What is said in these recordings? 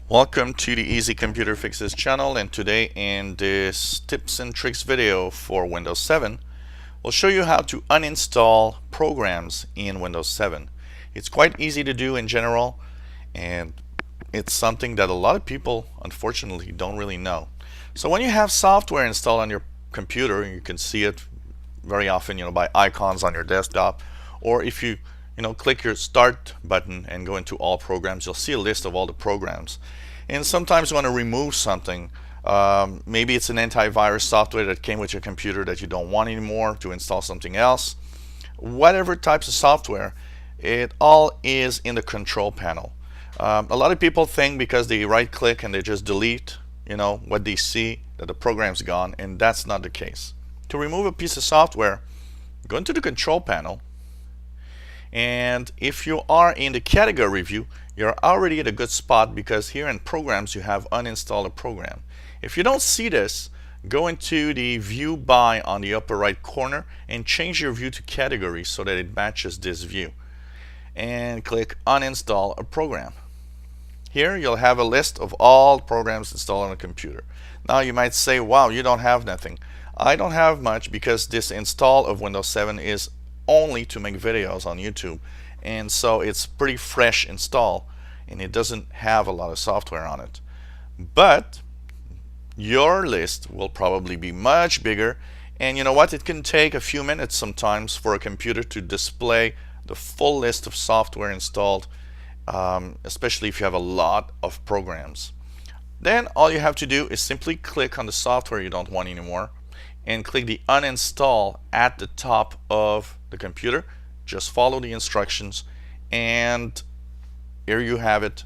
Welcome to the Easy Computer Fixes channel, and today in this tips and tricks video for Windows 7 we'll show you how to uninstall programs in Windows 7. It's quite easy to do in general, and it's something that a lot of people unfortunately don't really know. So when you have software installed on your computer, you can see it very often by icons on your desktop, or if you click your start button and go into all programs, you'll see a list of all the programs. And sometimes you want to remove something. Maybe it's an antivirus software that came with your computer that you don't want anymore, to install something else. Whatever types of software, it all is in the control panel. A lot of people think because they right click and they just delete what they see, that the program's gone, and that's not the case. To remove a piece of software, go into the control panel, and if you are in the category view, you're already at a good spot, because here in programs you have uninstall a program. If you don't see this, go into the view by on the upper right corner and change your view to category so that it matches this view, and click uninstall a program. Here you'll have a list of all programs installed on a computer. Now you might say, wow, you don't have nothing. I don't have much, because this install of Windows 7 is only to make videos on YouTube, and so it's pretty fresh install and it doesn't have a lot of software on it. But your list will probably be much bigger, and you know what, it can take a few minutes sometimes for a computer to display the full list of software installed, especially if you have a lot of programs. Then all you have to do is simply click on the software you don't want anymore and click the uninstall at the top of the computer. Just follow the instructions, and here you have it.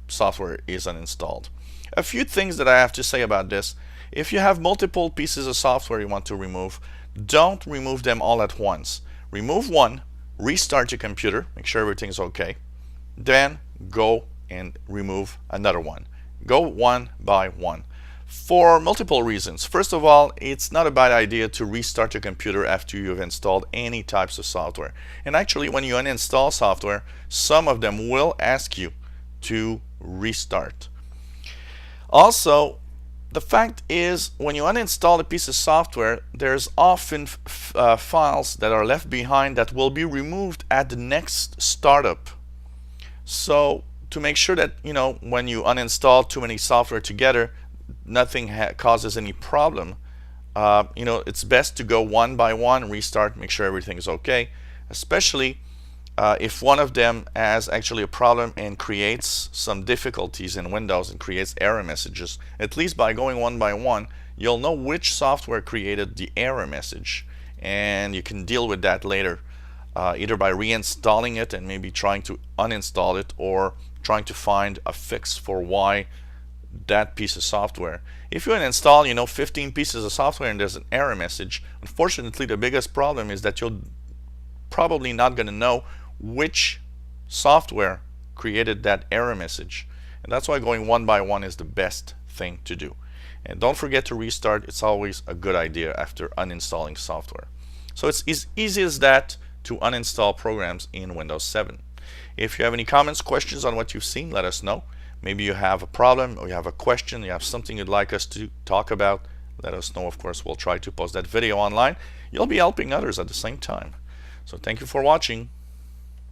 Software is uninstalled. A few things that I have to say about this: if you have multiple pieces of software you want to remove, don't remove them all at once. Remove one, restart your computer, make sure everything's okay, then go and remove another one. Go one by one, for multiple reasons. First of all, it's not a bad idea to restart your computer after you've installed any types of software. And actually, when you uninstall software, some of them will ask you to restart. Also, the fact is, when you uninstall a piece of software, there's often files that are left behind that will be removed at the next startup. So to make sure that when you uninstall too many software together, nothing causes any problem, it's best to go one by one, restart, make sure everything is okay, especially if one of them has actually a problem and creates some difficulties in Windows and creates error messages. At least by going one by one, you'll know which software created the error message, and you can deal with that later, either by reinstalling it and maybe trying to uninstall it, or trying to find a fix for why that piece of software. If you install 15 pieces of software and there's an error message, unfortunately the biggest problem is that you're probably not going to know which software created that error message, and that's why going one by one is the best thing to do. And don't forget to restart. It's always a good idea after uninstalling software. So it's as easy as that to uninstall programs in Windows 7. If you have any comments, questions on what you've seen, let us know. Maybe you have a problem, or you have a question, you have something you'd like us to talk about, let us know. Of course, we'll try to post that video online. You'll be helping others at the same time. So thank you for watching.